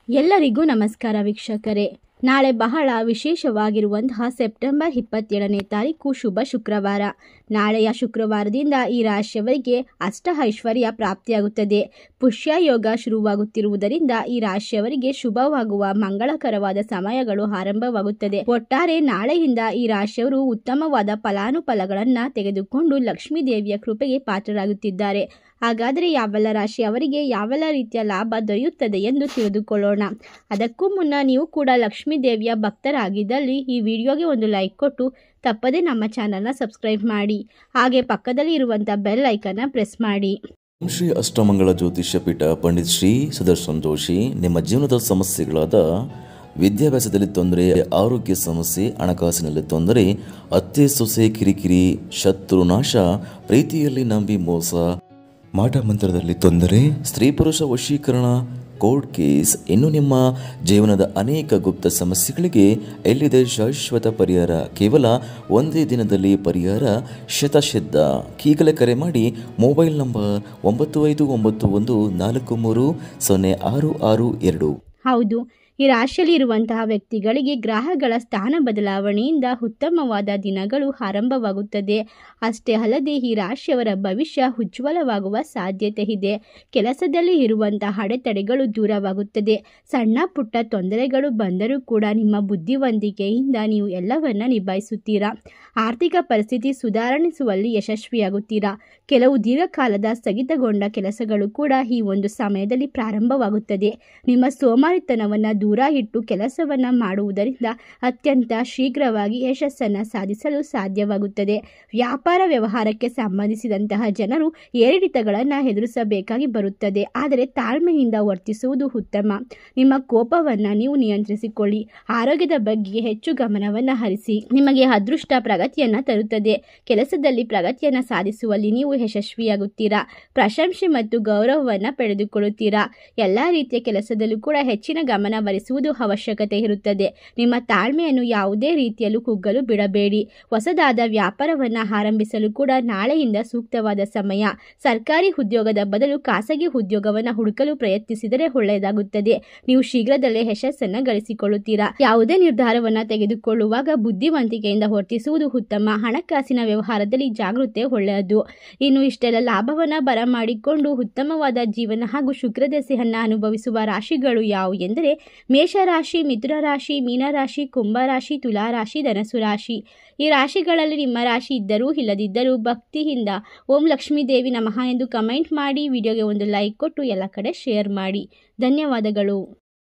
ಎಲ್ಲರಿಗೂ ನಮಸ್ಕಾರ ವೀಕ್ಷಕರೇ. ನಾಳೆ ಬಹಳ ವಿಶೇಷವಾಗಿರುವಂತಹ ಸೆಪ್ಟೆಂಬರ್ 27ನೇ ತಾರೀಕು ಶುಭ ಶುಕ್ರವಾರ. ನಾಳೆಯ ಶುಕ್ರವಾರದಿಂದ ಈ ರಾಶಿಯವರಿಗೆ ಅಷ್ಟ ಐಶ್ವರ್ಯ ಪ್ರಾಪ್ತಿಯಾಗುತ್ತದೆ. ಪುಷ್ಯ ಯೋಗ ಶುರುವಾಗುತ್ತಿರುವುದರಿಂದ ಈ ರಾಶಿಯವರಿಗೆ ಶುಭವಾಗುವ ಮಂಗಳಕರವಾದ ಸಮಯಗಳು ಆರಂಭವಾಗುತ್ತದೆ. ಒಟ್ಟಾರೆ ನಾಳೆಯಿಂದ ಈ ರಾಶಿಯವರು ಉತ್ತಮವಾದ ಫಲಾನುಫಲಗಳನ್ನು ತೆಗೆದುಕೊಂಡು ಲಕ್ಷ್ಮೀ ದೇವಿಯ ಕೃಪೆಗೆ ಪಾತ್ರರಾಗುತ್ತಿದ್ದಾರೆ. ಹಾಗಾದರೆ ಯಾವೆಲ್ಲ ರಾಶಿಯವರಿಗೆ ಯಾವೆಲ್ಲ ರೀತಿಯ ಲಾಭ ದೊರೆಯುತ್ತದೆ ಎಂದು ತಿಳಿದುಕೊಳ್ಳೋಣ. ಅದಕ್ಕೂ ಮುನ್ನ ನೀವು ಕೂಡ ಲಕ್ಷ್ಮೀ ದೇವಿಯ ಭಕ್ತರಾಗಿದ್ದಲ್ಲಿ ಈ ವಿಡಿಯೋಗೆ ಒಂದು ಲೈಕ್ ಕೊಟ್ಟು ತಪ್ಪದೇ ನಮ್ಮ ಚಾನಲ್ನ ಸಬ್ಸ್ಕ್ರೈಬ್ ಮಾಡಿ. ಹಾಗೆ ಪಕ್ಕದಲ್ಲಿ ಇರುವಂಥ ಬೆಲ್ ಐಕನ್ನ ಪ್ರೆಸ್ ಮಾಡಿ. ಶ್ರೀ ಅಷ್ಟಮಂಗಳ ಜ್ಯೋತಿಷ್ಯ ಪೀಠ ಪಂಡಿತ್ ಶ್ರೀ ಸುದರ್ಶನ್ ಜೋಶಿ ನಿಮ್ಮ ಜೀವನದ ಸಮಸ್ಯೆಗಳಾದ ವಿದ್ಯಾಭ್ಯಾಸದಲ್ಲಿ ತೊಂದರೆ, ಆರೋಗ್ಯ ಸಮಸ್ಯೆ, ಹಣಕಾಸಿನಲ್ಲಿ ತೊಂದರೆ, ಅತ್ತೆ ಸೊಸೆ ಕಿರಿಕಿರಿ, ಶತ್ರುನಾಶ, ಪ್ರೀತಿಯಲ್ಲಿ ನಂಬಿ ಮೋಸ, ಮಾಟ ಮಂತ್ರದಲ್ಲಿ ತೊಂದರೆ, ಸ್ತ್ರೀ ಪುರುಷ ವಶೀಕರಣ, ಕೋರ್ಟ್ ಕೇಸ್, ಇನ್ನು ನಿಮ್ಮ ಜೀವನದ ಅನೇಕ ಗುಪ್ತ ಸಮಸ್ಯೆಗಳಿಗೆ ಎಲ್ಲಿದೆ ಶಾಶ್ವತ ಪರಿಹಾರ. ಕೇವಲ ಒಂದೇ ದಿನದಲ್ಲಿ ಪರಿಹಾರ ಶತಸಿದ್ಧ. ಈಗಲೇ ಕರೆ ಮಾಡಿ. Mobile number 9591430662. ಹೌದು, ಈ ರಾಶಿಯಲ್ಲಿ ಇರುವಂತಹ ವ್ಯಕ್ತಿಗಳಿಗೆ ಗ್ರಹಗಳ ಸ್ಥಾನ ಬದಲಾವಣೆಯಿಂದ ಉತ್ತಮವಾದ ದಿನಗಳು ಆರಂಭವಾಗುತ್ತದೆ. ಅಷ್ಟೇ ಅಲ್ಲದೆ ಈ ರಾಶಿಯವರ ಭವಿಷ್ಯ ಉಜ್ವಲವಾಗುವ ಸಾಧ್ಯತೆ ಇದೆ. ಕೆಲಸದಲ್ಲಿ ಇರುವಂತಹ ಅಡೆತಡೆಗಳು ದೂರವಾಗುತ್ತದೆ. ಸಣ್ಣ ಪುಟ್ಟ ತೊಂದರೆಗಳು ಬಂದರೂ ಕೂಡ ನಿಮ್ಮ ಬುದ್ಧಿವಂತಿಕೆಯಿಂದ ನೀವು ಎಲ್ಲವನ್ನ ನಿಭಾಯಿಸುತ್ತೀರಾ. ಆರ್ಥಿಕ ಪರಿಸ್ಥಿತಿ ಸುಧಾರಿಸುವಲ್ಲಿ ಯಶಸ್ವಿಯಾಗುತ್ತೀರಾ. ಕೆಲವು ದೀರ್ಘಕಾಲದ ಸ್ಥಗಿತಗೊಂಡ ಕೆಲಸಗಳು ಕೂಡ ಈ ಒಂದು ಸಮಯದಲ್ಲಿ ಪ್ರಾರಂಭವಾಗುತ್ತದೆ. ನಿಮ್ಮ ಸೋಮಾರಿತನವನ್ನು ದೂರ ಇಟ್ಟು ಕೆಲಸವನ್ನು ಮಾಡುವುದರಿಂದ ಅತ್ಯಂತ ಶೀಘ್ರವಾಗಿ ಯಶಸ್ಸನ್ನು ಸಾಧಿಸಲು ಸಾಧ್ಯವಾಗುತ್ತದೆ. ವ್ಯಾಪಾರ ವ್ಯವಹಾರಕ್ಕೆ ಸಂಬಂಧಿಸಿದಂತಹ ಜನರು ಏರಿಳಿತಗಳನ್ನು ಎದುರಿಸಬೇಕಾಗಿ ಬರುತ್ತದೆ. ಆದರೆ ತಾಳ್ಮೆಯಿಂದ ವರ್ತಿಸುವುದು ಉತ್ತಮ. ನಿಮ್ಮ ಕೋಪವನ್ನು ನೀವು ನಿಯಂತ್ರಿಸಿಕೊಳ್ಳಿ. ಆರೋಗ್ಯದ ಬಗ್ಗೆ ಹೆಚ್ಚು ಗಮನವನ್ನು ಹರಿಸಿ. ನಿಮಗೆ ಅದೃಷ್ಟ ಪ್ರಗತಿಯನ್ನು ತರುತ್ತದೆ. ಕೆಲಸದಲ್ಲಿ ಪ್ರಗತಿಯನ್ನು ಸಾಧಿಸುವಲ್ಲಿ ನೀವು ಯಶಸ್ವಿಯಾಗುತ್ತೀರಾ. ಪ್ರಶಂಸೆ ಮತ್ತು ಗೌರವವನ್ನು ಪಡೆದುಕೊಳ್ಳುತ್ತೀರಾ. ಎಲ್ಲ ರೀತಿಯ ಕೆಲಸದಲ್ಲೂ ಕೂಡ ಹೆಚ್ಚಿನ ಗಮನ ವಹಿಸುವುದು ಅವಶ್ಯಕತೆ ಇರುತ್ತದೆ. ನಿಮ್ಮ ತಾಳ್ಮೆಯನ್ನು ಯಾವುದೇ ರೀತಿಯಲ್ಲೂ ಕುಗ್ಗಲು ಬಿಡಬೇಡಿ. ಹೊಸದಾದ ವ್ಯಾಪಾರವನ್ನು ಆರಂಭಿಸಲು ಕೂಡ ನಾಳೆಯಿಂದ ಸೂಕ್ತವಾದ ಸಮಯ. ಸರ್ಕಾರಿ ಉದ್ಯೋಗದ ಬದಲು ಖಾಸಗಿ ಉದ್ಯೋಗವನ್ನು ಹುಡುಕಲು ಪ್ರಯತ್ನಿಸಿದರೆ ಒಳ್ಳೆಯದಾಗುತ್ತದೆ. ನೀವು ಶೀಘ್ರದಲ್ಲೇ ಯಶಸ್ಸನ್ನು ಗಳಿಸಿಕೊಳ್ಳುತ್ತೀರಾ. ಯಾವುದೇ ನಿರ್ಧಾರವನ್ನು ತೆಗೆದುಕೊಳ್ಳುವಾಗ ಬುದ್ಧಿವಂತಿಕೆಯಿಂದ ವರ್ತಿಸುವುದು ಉತ್ತಮ. ಹಣಕಾಸಿನ ವ್ಯವಹಾರದಲ್ಲಿ ಜಾಗೃತೆ ಒಳ್ಳೆಯದು. ಇನ್ನು ಇಷ್ಟೆಲ್ಲ ಲಾಭವನ್ನು ಬರಮಾಡಿಕೊಂಡು ಉತ್ತಮವಾದ ಜೀವನ ಹಾಗೂ ಶುಕ್ರದಶೆಯನ್ನು ಅನುಭವಿಸುವ ರಾಶಿಗಳು ಯಾವುವು ಎಂದರೆ ಮೇಷರಾಶಿ, ಮಿಥುನ ರಾಶಿ, ಮೀನರಾಶಿ, ಕುಂಭರಾಶಿ, ತುಲಾರಾಶಿ, ಧನಸು ರಾಶಿ. ಈ ರಾಶಿಗಳಲ್ಲಿ ನಿಮ್ಮ ರಾಶಿ ಇದ್ದರೂ ಇಲ್ಲದಿದ್ದರೂ ಭಕ್ತಿಯಿಂದ ಓಂ ಲಕ್ಷ್ಮೀ ದೇವಿ ನಮಃ ಎಂದು ಕಮೆಂಟ್ ಮಾಡಿ. ವಿಡಿಯೋಗೆ ಒಂದು ಲೈಕ್ ಕೊಟ್ಟು ಎಲ್ಲ ಕಡೆ ಶೇರ್ ಮಾಡಿ. ಧನ್ಯವಾದಗಳು.